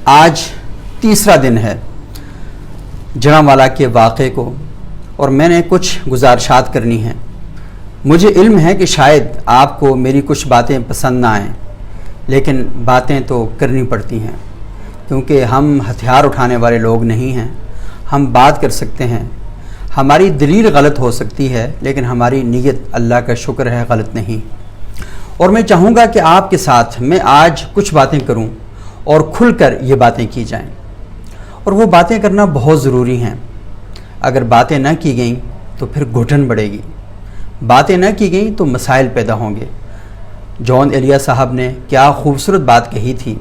آج تیسرا دن ہے جڑاوالا کے واقعے کو، اور میں نے کچھ گزارشات کرنی ہیں۔ مجھے علم ہے کہ شاید آپ کو میری کچھ باتیں پسند نہ آئیں، لیکن باتیں تو کرنی پڑتی ہیں کیونکہ ہم ہتھیار اٹھانے والے لوگ نہیں ہیں۔ ہم بات کر سکتے ہیں، ہماری دلیل غلط ہو سکتی ہے لیکن ہماری نیت اللہ کا شکر ہے غلط نہیں۔ اور میں چاہوں گا کہ آپ کے ساتھ میں آج کچھ باتیں کروں اور کھل کر یہ باتیں کی جائیں، اور وہ باتیں کرنا بہت ضروری ہیں۔ اگر باتیں نہ کی گئیں تو پھر گھٹن بڑھے گی، باتیں نہ کی گئیں تو مسائل پیدا ہوں گے۔ جون ایلیا صاحب نے کیا خوبصورت بات کہی تھی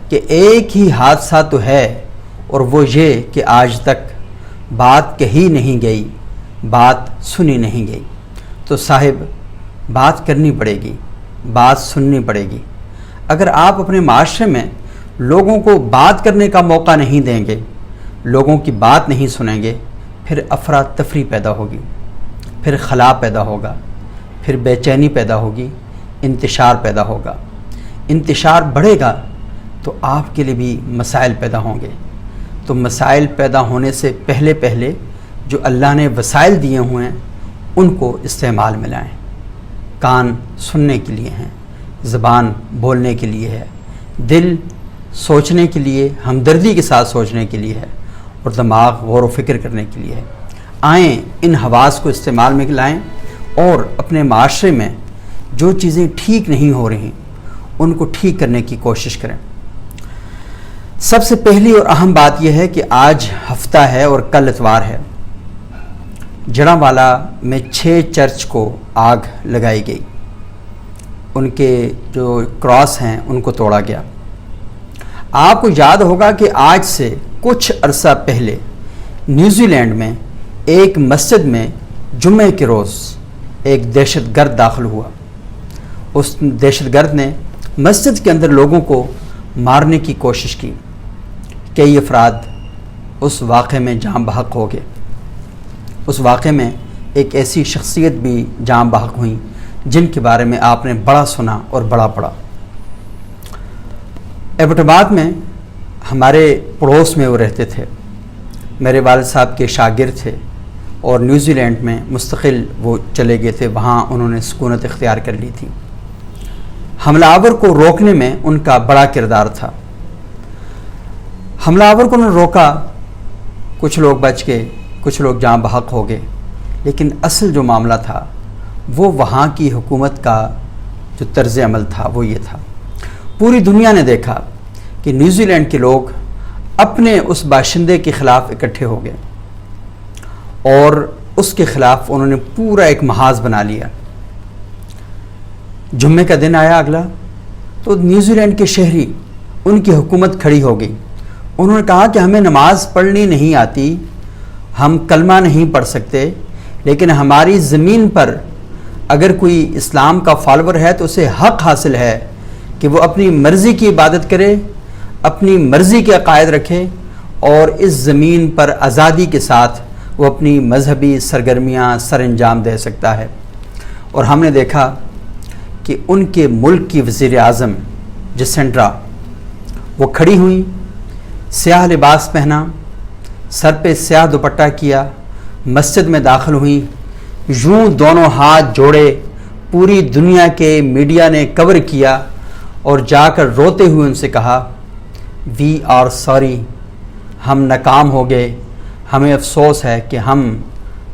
کہ ایک ہی حادثہ تو ہے، اور وہ یہ کہ آج تک بات کہی نہیں گئی، بات سنی نہیں گئی۔ تو صاحب، بات کرنی پڑے گی، بات سننی پڑے گی۔ اگر آپ اپنے معاشرے میں لوگوں کو بات کرنے کا موقع نہیں دیں گے، لوگوں کی بات نہیں سنیں گے، پھر افراتفری پیدا ہوگی، پھر خلا پیدا ہوگا، پھر بے چینی پیدا ہوگی، انتشار پیدا ہوگا۔ انتشار بڑھے گا تو آپ کے لیے بھی مسائل پیدا ہوں گے۔ تو مسائل پیدا ہونے سے پہلے پہلے جو اللہ نے وسائل دیے ہوئے ہیں ان کو استعمال میں لائیں۔ کان سننے کے لیے ہیں، زبان بولنے کے لیے ہے، دل سوچنے کے لیے، ہمدردی کے ساتھ سوچنے کے لیے ہے، اور دماغ غور و فکر کرنے کے لیے ہے۔ آئیں ان حواس کو استعمال میں لائیں اور اپنے معاشرے میں جو چیزیں ٹھیک نہیں ہو رہی ان کو ٹھیک کرنے کی کوشش کریں۔ سب سے پہلی اور اہم بات یہ ہے کہ آج ہفتہ ہے اور کل اتوار ہے۔ جڑاوالا میں 6 چرچ کو آگ لگائی گئی، ان کے جو کراس ہیں ان کو توڑا گیا۔ آپ کو یاد ہوگا کہ آج سے کچھ عرصہ پہلے نیوزی لینڈ میں ایک مسجد میں جمعے کے روز ایک دہشت گرد داخل ہوا۔ اس دہشت گرد نے مسجد کے اندر لوگوں کو مارنے کی کوشش کی۔ کئی افراد اس واقعے میں جاں بحق ہو گئے۔ اس واقعے میں ایک ایسی شخصیت بھی جاں بحق ہوئیں جن کے بارے میں آپ نے بڑا سنا اور بڑا پڑھا۔ ایبٹ آباد میں ہمارے پڑوس میں وہ رہتے تھے، میرے والد صاحب کے شاگرد تھے، اور نیوزی لینڈ میں مستقل وہ چلے گئے تھے، وہاں انہوں نے سکونت اختیار کر لی تھی۔ حملہ آور کو روکنے میں ان کا بڑا کردار تھا۔ حملہ آور کو انہوں نے روکا، کچھ لوگ بچ گئے، کچھ لوگ جاں بحق ہو گئے، لیکن اصل جو معاملہ تھا وہ وہاں کی حکومت کا جو طرز عمل تھا وہ یہ تھا۔ پوری دنیا نے دیکھا کہ نیوزی لینڈ کے لوگ اپنے اس باشندے کے خلاف اکٹھے ہو گئے اور اس کے خلاف انہوں نے پورا ایک محاذ بنا لیا۔ جمعے کا دن آیا اگلا تو نیوزی لینڈ کے شہری، ان کی حکومت کھڑی ہو گئی۔ انہوں نے کہا کہ ہمیں نماز پڑھنی نہیں آتی، ہم کلمہ نہیں پڑھ سکتے، لیکن ہماری زمین پر اگر کوئی اسلام کا فالوور ہے تو اسے حق حاصل ہے کہ وہ اپنی مرضی کی عبادت کرے، اپنی مرضی کے عقائد رکھے، اور اس زمین پر آزادی کے ساتھ وہ اپنی مذہبی سرگرمیاں سر انجام دے سکتا ہے۔ اور ہم نے دیکھا کہ ان کے ملک کی وزیر اعظم جسینڈرا وہ کھڑی ہوئیں، سیاہ لباس پہنا، سر پہ سیاہ دوپٹہ کیا، مسجد میں داخل ہوئیں، یوں دونوں ہاتھ جوڑے، پوری دنیا کے میڈیا نے کور کیا، اور جا کر روتے ہوئے ان سے کہا، وی آر سوری، ہم ناکام ہو گئے، ہمیں افسوس ہے کہ ہم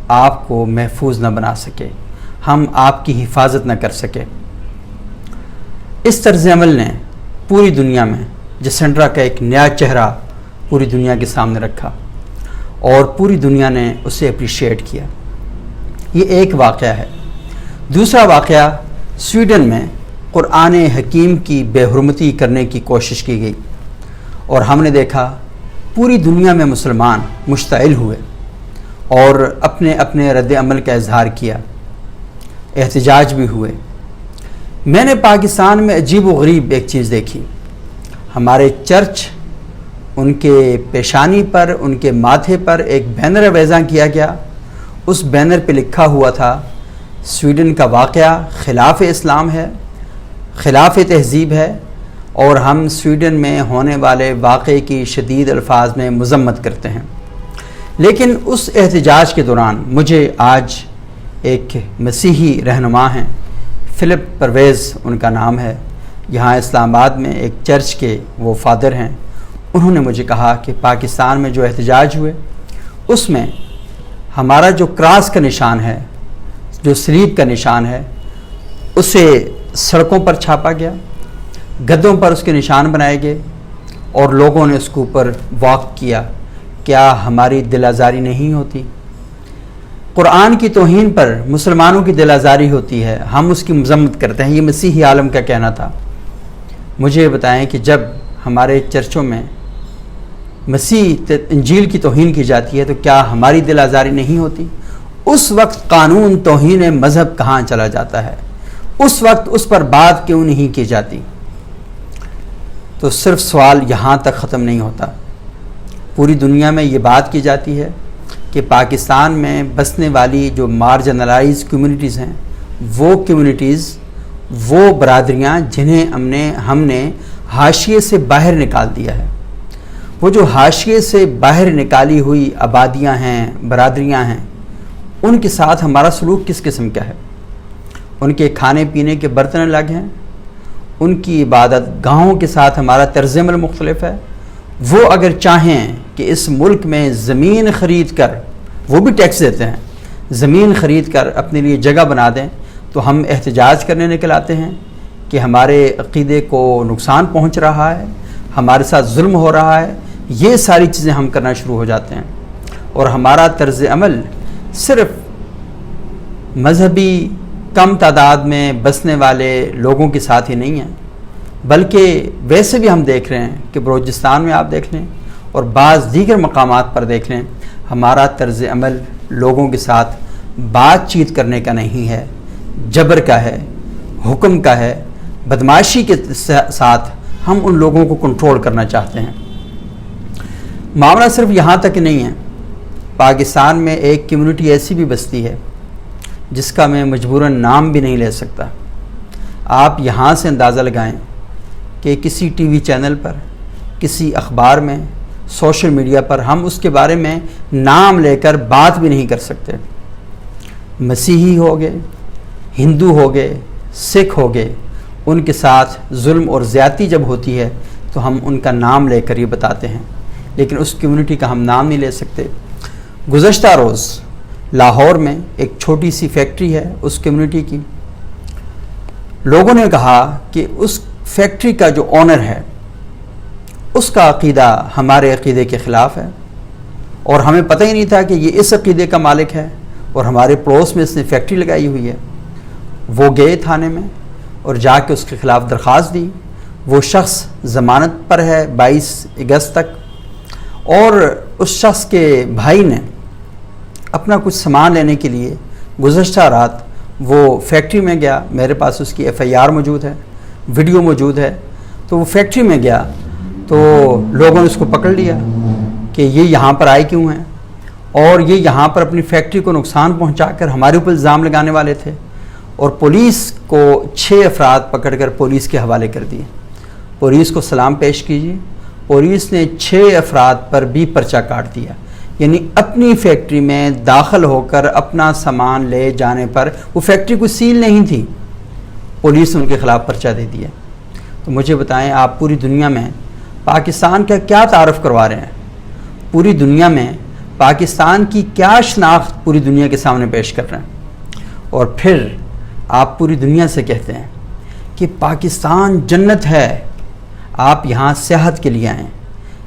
آپ کو محفوظ نہ بنا سکے، ہم آپ کی حفاظت نہ کر سکے۔ اس طرز عمل نے پوری دنیا میں جسینڈرا کا ایک نیا چہرہ پوری دنیا کے سامنے رکھا، اور پوری دنیا نے اسے اپریشیٹ کیا۔ یہ ایک واقعہ ہے۔ دوسرا واقعہ، سویڈن میں قرآن حکیم کی بے حرمتی کرنے کی کوشش کی گئی، اور ہم نے دیکھا پوری دنیا میں مسلمان مشتعل ہوئے اور اپنے اپنے رد عمل کا اظہار کیا، احتجاج بھی ہوئے۔ میں نے پاکستان میں عجیب و غریب ایک چیز دیکھی۔ ہمارے چرچ، ان کے پیشانی پر، ان کے ماتھے پر ایک بینر وضع کیا گیا۔ اس بینر پہ لکھا ہوا تھا، سویڈن کا واقعہ خلاف اسلام ہے، خلاف تہذیب ہے، اور ہم سویڈن میں ہونے والے واقعے کی شدید الفاظ میں مذمت کرتے ہیں، لیکن اس احتجاج کے دوران مجھے آج ایک مسیحی رہنما ہیں، فلپ پرویز ان کا نام ہے، یہاں اسلام آباد میں ایک چرچ کے وہ فادر ہیں، انہوں نے مجھے کہا کہ پاکستان میں جو احتجاج ہوئے اس میں ہمارا جو کراس کا نشان ہے، جو سلیب کا نشان ہے، اسے سڑکوں پر چھاپا گیا، گدوں پر اس کے نشان بنائے گئے اور لوگوں نے اس کے اوپر واک کیا۔ کیا ہماری دل آزاری نہیں ہوتی؟ قرآن کی توہین پر مسلمانوں کی دل آزاری ہوتی ہے، ہم اس کی مذمت کرتے ہیں، یہ مسیحی عالم کا کہنا تھا۔ مجھے یہ بتائیں کہ جب ہمارے چرچوں میں مسیح انجیل کی توہین کی جاتی ہے تو کیا ہماری دل آزاری نہیں ہوتی؟ اس وقت قانون توہین مذہب کہاں چلا جاتا ہے؟ اس وقت اس پر بات کیوں نہیں کی جاتی؟ تو صرف سوال یہاں تک ختم نہیں ہوتا، پوری دنیا میں یہ بات کی جاتی ہے کہ پاکستان میں بسنے والی جو مارجنلائز کمیونٹیز ہیں، وہ کمیونٹیز، وہ برادریاں جنہیں ہم نے حاشیے سے باہر نکال دیا ہے، وہ جو حاشیے سے باہر نکالی ہوئی آبادیاں ہیں، برادریاں ہیں، ان کے ساتھ ہمارا سلوک کس قسم کا ہے؟ ان کے کھانے پینے کے برتن الگ ہیں، ان کی عبادت گاہوں کے ساتھ ہمارا طرز عمل مختلف ہے۔ وہ اگر چاہیں کہ اس ملک میں زمین خرید کر، وہ بھی ٹیکس دیتے ہیں، زمین خرید کر اپنے لیے جگہ بنا دیں، تو ہم احتجاج کرنے نکل آتے ہیں کہ ہمارے عقیدے کو نقصان پہنچ رہا ہے، ہمارے ساتھ ظلم ہو رہا ہے، یہ ساری چیزیں ہم کرنا شروع ہو جاتے ہیں۔ اور ہمارا طرز عمل صرف مذہبی کم تعداد میں بسنے والے لوگوں کے ساتھ ہی نہیں ہے، بلکہ ویسے بھی ہم دیکھ رہے ہیں کہ بلوچستان میں آپ دیکھ لیں اور بعض دیگر مقامات پر دیکھ لیں، ہمارا طرز عمل لوگوں کے ساتھ بات چیت کرنے کا نہیں ہے، جبر کا ہے، حکم کا ہے، بدمعاشی کے ساتھ ہم ان لوگوں کو کنٹرول کرنا چاہتے ہیں۔ معاملہ صرف یہاں تک نہیں ہے، پاکستان میں ایک کمیونٹی ایسی بھی بستی ہے جس کا میں مجبوراً نام بھی نہیں لے سکتا۔ آپ یہاں سے اندازہ لگائیں کہ کسی ٹی وی چینل پر، کسی اخبار میں، سوشل میڈیا پر ہم اس کے بارے میں نام لے کر بات بھی نہیں کر سکتے۔ مسیحی ہو گئے، ہندو ہو گئے، سکھ ہو گئے، ان کے ساتھ ظلم اور زیادتی جب ہوتی ہے تو ہم ان کا نام لے کر یہ بتاتے ہیں، لیکن اس کمیونٹی کا ہم نام نہیں لے سکتے۔ گزشتہ روز لاہور میں ایک چھوٹی سی فیکٹری ہے اس کمیونٹی کی، لوگوں نے کہا کہ اس فیکٹری کا جو اونر ہے اس کا عقیدہ ہمارے عقیدے کے خلاف ہے، اور ہمیں پتہ ہی نہیں تھا کہ یہ اس عقیدے کا مالک ہے اور ہمارے پڑوس میں اس نے فیکٹری لگائی ہوئی ہے۔ وہ گئے تھانے میں اور جا کے اس کے خلاف درخواست دی، وہ شخص ضمانت پر ہے 22 اگست تک، اور اس شخص کے بھائی نے اپنا کچھ سامان لینے کے لیے گزشتہ رات وہ فیکٹری میں گیا، میرے پاس اس کی FIR موجود ہے، ویڈیو موجود ہے، تو وہ فیکٹری میں گیا تو لوگوں نے اس کو پکڑ لیا کہ یہ یہاں پر آئے کیوں ہیں، اور یہ یہاں پر اپنی فیکٹری کو نقصان پہنچا کر ہمارے اوپر الزام لگانے والے تھے، اور پولیس کو 6 افراد پکڑ کر پولیس کے حوالے کر دیے۔ پولیس کو سلام پیش کیجیے، پولیس نے 6 افراد پر بھی پرچہ کاٹ دیا، یعنی اپنی فیکٹری میں داخل ہو کر اپنا سامان لے جانے پر، وہ فیکٹری کوئی سیل نہیں تھی، پولیس نے ان کے خلاف پرچہ دے دیا۔ تو مجھے بتائیں، آپ پوری دنیا میں پاکستان کا کیا تعارف کروا رہے ہیں؟ پوری دنیا میں پاکستان کی کیا شناخت پوری دنیا کے سامنے پیش کر رہے ہیں؟ اور پھر آپ پوری دنیا سے کہتے ہیں کہ پاکستان جنت ہے، آپ یہاں سیاحت کے لیے آئیں،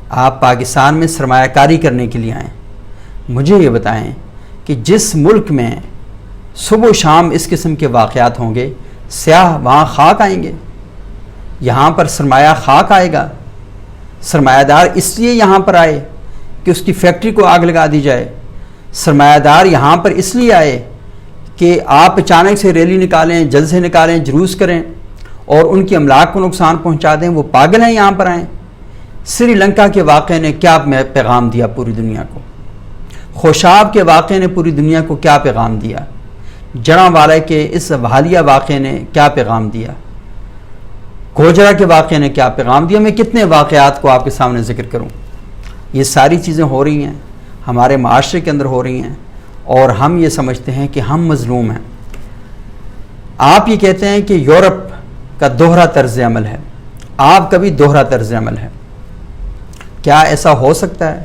آپ پاکستان میں سرمایہ کاری کرنے کے لیے آئیں۔ مجھے یہ بتائیں کہ جس ملک میں صبح و شام اس قسم کے واقعات ہوں گے، سیاح وہاں خاک آئیں گے، یہاں پر سرمایہ خاک آئے گا، سرمایہ دار اس لیے یہاں پر آئے کہ اس کی فیکٹری کو آگ لگا دی جائے، سرمایہ دار یہاں پر اس لیے آئے کہ آپ اچانک سے ریلی نکالیں، جلسے نکالیں، جلوس کریں اور ان کی املاک کو نقصان پہنچا دیں، وہ پاگل ہیں یہاں پر آئیں۔ سری لنکا کے واقعے نے کیا پیغام دیا پوری دنیا کو؟ خوشاب کے واقعے نے پوری دنیا کو کیا پیغام دیا؟ جڑاں والے کے اس حالیہ واقعے نے کیا پیغام دیا؟ گوجرا کے واقعے نے کیا پیغام دیا، میں کتنے واقعات کو آپ کے سامنے ذکر کروں۔ یہ ساری چیزیں ہو رہی ہیں، ہمارے معاشرے کے اندر ہو رہی ہیں، اور ہم یہ سمجھتے ہیں کہ ہم مظلوم ہیں۔ آپ یہ کہتے ہیں کہ یورپ کا دوہرا طرز عمل ہے، آپ کا بھی دوہرا طرز عمل ہے۔ کیا ایسا ہو سکتا ہے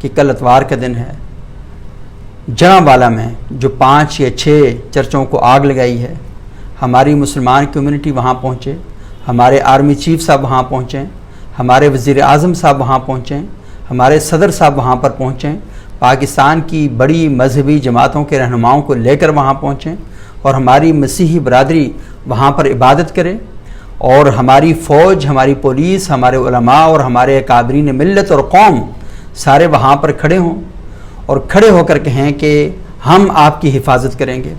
کہ کل اتوار کا دن ہے، جڑاں میں جو 5 یا 6 چرچوں کو آگ لگائی ہے، ہماری مسلمان کمیونٹی وہاں پہنچے، ہمارے آرمی چیف صاحب وہاں پہنچیں، ہمارے وزیر اعظم صاحب وہاں پہنچیں، ہمارے صدر صاحب وہاں پر پہنچیں، پاکستان کی بڑی مذہبی جماعتوں کے رہنماؤں کو لے کر وہاں پہنچیں، اور ہماری مسیحی برادری وہاں پر عبادت کرے، اور ہماری فوج، ہماری پولیس، ہمارے علماء اور ہمارے اکابرین ملت اور قوم سارے وہاں پر کھڑے ہوں، اور کھڑے ہو کر کہیں کہ ہم آپ کی حفاظت کریں گے،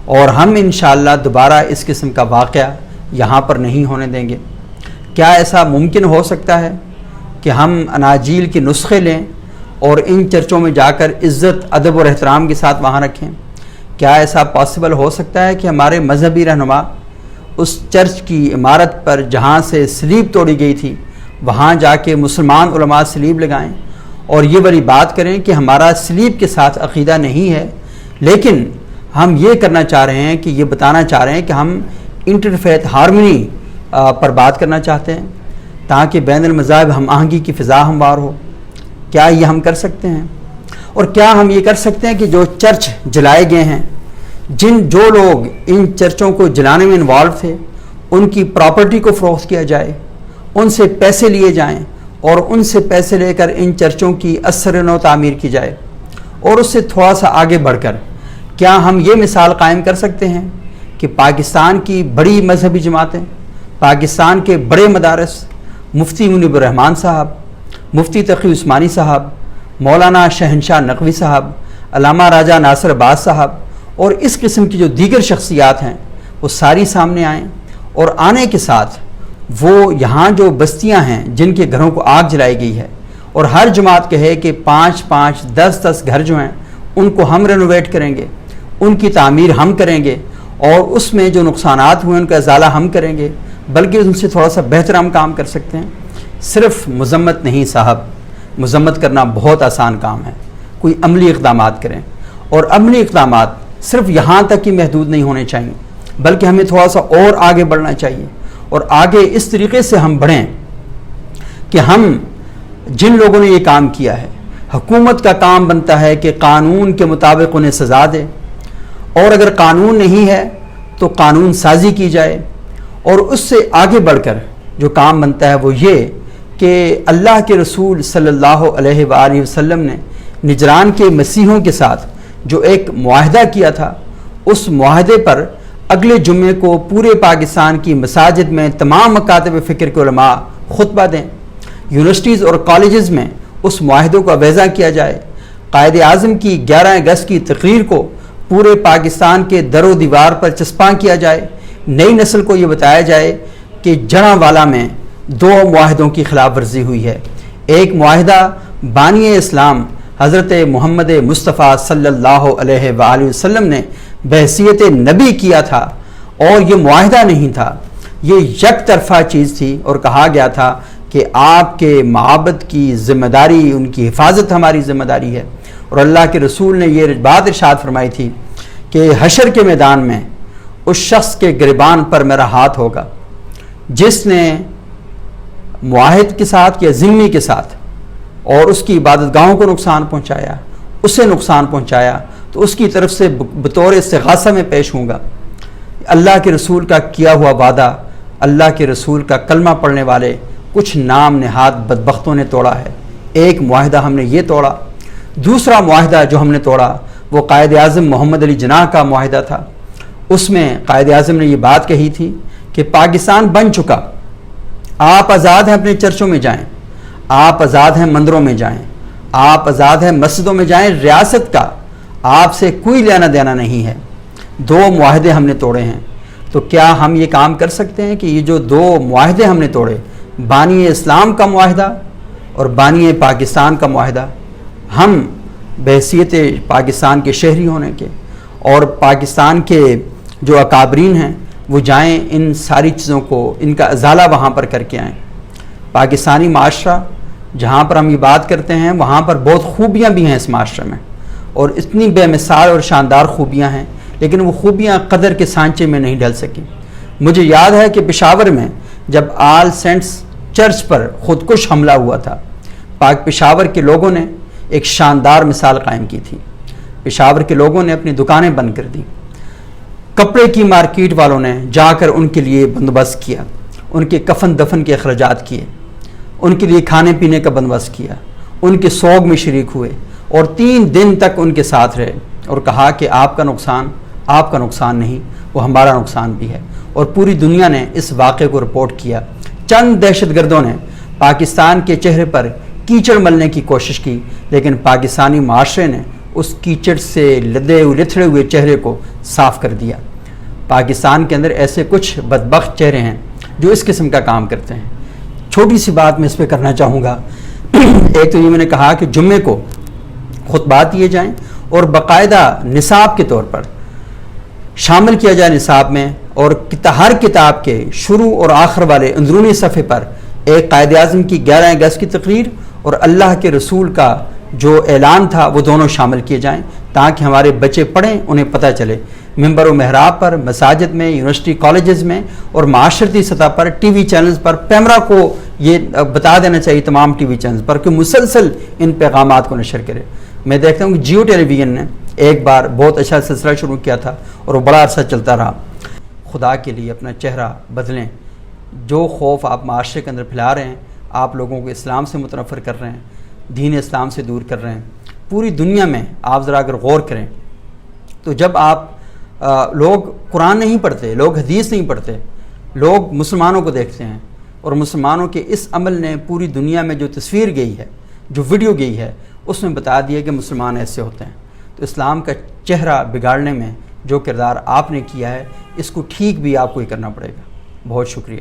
اور ہم انشاءاللہ دوبارہ اس قسم کا واقعہ یہاں پر نہیں ہونے دیں گے۔ کیا ایسا ممکن ہو سکتا ہے کہ ہم اناجیل کے نسخے لیں اور ان چرچوں میں جا کر عزت، ادب اور احترام کے ساتھ وہاں رکھیں؟ کیا ایسا پاسبل ہو سکتا ہے کہ ہمارے مذہبی رہنما اس چرچ کی عمارت پر جہاں سے سلیب توڑی گئی تھی وہاں جا کے مسلمان علماء سلیب لگائیں اور یہ بڑی بات کریں کہ ہمارا سلیب کے ساتھ عقیدہ نہیں ہے، لیکن ہم یہ کرنا چاہ رہے ہیں کہ یہ بتانا چاہ رہے ہیں کہ ہم انٹرفیتھ ہارمنی پر بات کرنا چاہتے ہیں تاکہ بین المذاہب ہم آہنگی کی فضا ہموار ہو؟ کیا یہ ہم کر سکتے ہیں؟ اور کیا ہم یہ کر سکتے ہیں کہ جو چرچ جلائے گئے ہیں، جو لوگ ان چرچوں کو جلانے میں انوالو تھے، ان کی پراپرٹی کو فروخت کیا جائے، ان سے پیسے لیے جائیں اور ان سے پیسے لے کر ان چرچوں کی اثر نو تعمیر کی جائے؟ اور اس سے تھوڑا سا آگے بڑھ کر کیا ہم یہ مثال قائم کر سکتے ہیں کہ پاکستان کی بڑی مذہبی جماعتیں، پاکستان کے بڑے مدارس، مفتی منیب الرحمان صاحب، مفتی تقی عثمانی صاحب، مولانا شہنشاہ نقوی صاحب، علامہ راجہ ناصر عباس صاحب اور اس قسم کی جو دیگر شخصیات ہیں وہ ساری سامنے آئیں، اور آنے کے ساتھ وہ یہاں جو بستیاں ہیں جن کے گھروں کو آگ جلائی گئی ہے، اور ہر جماعت کہے کہ 5-5 10-10 گھر جو ہیں ان کو ہم رینوویٹ کریں گے، ان کی تعمیر ہم کریں گے، اور اس میں جو نقصانات ہوئے ان کا ازالہ ہم کریں گے، بلکہ ان سے تھوڑا سا بہتر ہم کام کر سکتے ہیں۔ صرف مذمت نہیں صاحب، مذمت کرنا بہت آسان کام ہے، کوئی عملی اقدامات کریں، اور عملی اقدامات صرف یہاں تک ہی محدود نہیں ہونے چاہیے، بلکہ ہمیں تھوڑا سا اور آگے بڑھنا چاہیے، اور آگے اس طریقے سے ہم بڑھیں کہ ہم جن لوگوں نے یہ کام کیا ہے، حکومت کا کام بنتا ہے کہ قانون کے مطابق انہیں سزا دے، اور اگر قانون نہیں ہے تو قانون سازی کی جائے، اور اس سے آگے بڑھ کر جو کام بنتا ہے وہ یہ کہ اللہ کے رسول صلی اللہ علیہ وآلہ وسلم نے نجران کے مسیحوں کے ساتھ جو ایک معاہدہ کیا تھا، اس معاہدے پر اگلے جمعے کو پورے پاکستان کی مساجد میں تمام مکاتب فکر کے علماء خطبہ دیں، یونیورسٹیز اور کالجز میں اس معاہدے کو اویزا کیا جائے، قائد اعظم کی 11 اگست کی تقریر کو پورے پاکستان کے در و دیوار پر چسپاں کیا جائے، نئی نسل کو یہ بتایا جائے کہ جڑاں میں 2 معاہدوں کی خلاف ورزی ہوئی ہے۔ ایک معاہدہ بانی اسلام حضرت محمد مصطفیٰ صلی اللہ علیہ وآلہ وسلم نے بحیثیت نبی کیا تھا، اور یہ معاہدہ نہیں تھا، یہ یک طرفہ چیز تھی، اور کہا گیا تھا کہ آپ کے معابد کی ذمہ داری، ان کی حفاظت ہماری ذمہ داری ہے، اور اللہ کے رسول نے یہ بات ارشاد فرمائی تھی کہ حشر کے میدان میں اس شخص کے گریبان پر میرا ہاتھ ہوگا جس نے معاہد کے ساتھ یا ذمہ کے ساتھ اور اس کی عبادت گاہوں کو نقصان پہنچایا، اسے نقصان پہنچایا، تو اس کی طرف سے بطور استغاثہ میں پیش ہوں گا۔ اللہ کے رسول کا کیا ہوا وعدہ، اللہ کے رسول کا کلمہ پڑھنے والے کچھ نام نہاد بدبختوں نے توڑا ہے۔ ایک معاہدہ ہم نے یہ توڑا، دوسرا معاہدہ جو ہم نے توڑا وہ قائد اعظم محمد علی جناح کا معاہدہ تھا۔ اس میں قائد اعظم نے یہ بات کہی تھی کہ پاکستان بن چکا، آپ آزاد ہیں اپنے چرچوں میں جائیں، آپ آزاد ہیں مندروں میں جائیں، آپ آزاد ہیں مسجدوں میں جائیں، ریاست کا آپ سے کوئی لینا دینا نہیں ہے۔ 2 معاہدے ہم نے توڑے ہیں، تو کیا ہم یہ کام کر سکتے ہیں کہ یہ جو 2 معاہدے ہم نے توڑے، بانی اسلام کا معاہدہ اور بانی پاکستان کا معاہدہ، ہم بحیثیت پاکستان کے شہری ہونے کے اور پاکستان کے جو اکابرین ہیں وہ جائیں ان ساری چیزوں کو، ان کا ازالہ وہاں پر کر کے آئیں۔ پاکستانی معاشرہ جہاں پر ہم یہ بات کرتے ہیں وہاں پر بہت خوبیاں بھی ہیں اس معاشرے میں، اور اتنی بے مثال اور شاندار خوبیاں ہیں، لیکن وہ خوبیاں قدر کے سانچے میں نہیں ڈھل سکیں۔ مجھے یاد ہے کہ پشاور میں جب آل سینٹس چرچ پر خودکش حملہ ہوا تھا، پاک پشاور کے لوگوں نے ایک شاندار مثال قائم کی تھی۔ پشاور کے لوگوں نے اپنی دکانیں بند کر دی، کپڑے کی مارکیٹ والوں نے جا کر ان کے لیے بندوبست کیا، ان کے کفن دفن کے اخراجات کیے، ان کے لیے کھانے پینے کا بندوبست کیا، ان کے سوگ میں شریک ہوئے اور 3 دن تک ان کے ساتھ رہے اور کہا کہ آپ کا نقصان نہیں، وہ ہمارا نقصان بھی ہے۔ اور پوری دنیا نے اس واقعے کو رپورٹ کیا۔ چند دہشت گردوں نے پاکستان کے چہرے پر کیچڑ ملنے کی کوشش کی، لیکن پاکستانی معاشرے نے اس کیچڑ سے لتھڑے ہوئے چہرے کو صاف کر دیا۔ پاکستان کے اندر ایسے کچھ بدبخت چہرے ہیں جو اس قسم کا کام کرتے ہیں۔ چھوٹی سی بات میں اس پہ کرنا چاہوں گا۔ ایک تو یہ میں نے کہا کہ جمعے کو خطبات دیے جائیں اور باقاعدہ نصاب کے طور پر شامل کیا جائے نصاب میں، اور ہر کتاب کے شروع اور آخر والے اندرونی صفحے پر ایک قائد اعظم کی 11 اگست کی تقریر اور اللہ کے رسول کا جو اعلان تھا وہ دونوں شامل کیے جائیں، تاکہ ہمارے بچے پڑھیں، انہیں پتہ چلے۔ ممبر و محراب پر، مساجد میں، یونیورسٹی کالجز میں اور معاشرتی سطح پر ٹی وی چینلز پر پیمرا کو یہ بتا دینا چاہیے، تمام ٹی وی چینلز پر، کہ مسلسل ان پیغامات کو نشر کرے۔ میں دیکھتا ہوں کہ جیو ٹیلی ویژن نے ایک بار بہت اچھا سلسلہ شروع کیا تھا اور وہ بڑا عرصہ چلتا رہا۔ خدا کے لیے اپنا چہرہ بدلیں۔ جو خوف آپ معاشرے کے اندر پھیلا رہے ہیں، آپ لوگوں کو اسلام سے متنفر کر رہے ہیں، دین اسلام سے دور کر رہے ہیں۔ پوری دنیا میں آپ ذرا اگر غور کریں تو جب آپ لوگ قرآن نہیں پڑھتے، لوگ حدیث نہیں پڑھتے، لوگ مسلمانوں کو دیکھتے ہیں، اور مسلمانوں کے اس عمل نے پوری دنیا میں جو تصویر گئی ہے، جو ویڈیو گئی ہے، اس میں بتا دیا کہ مسلمان ایسے ہوتے ہیں۔ تو اسلام کا چہرہ بگاڑنے میں جو کردار آپ نے کیا ہے، اس کو ٹھیک بھی آپ کو ہی کرنا پڑے گا۔ بہت شکریہ۔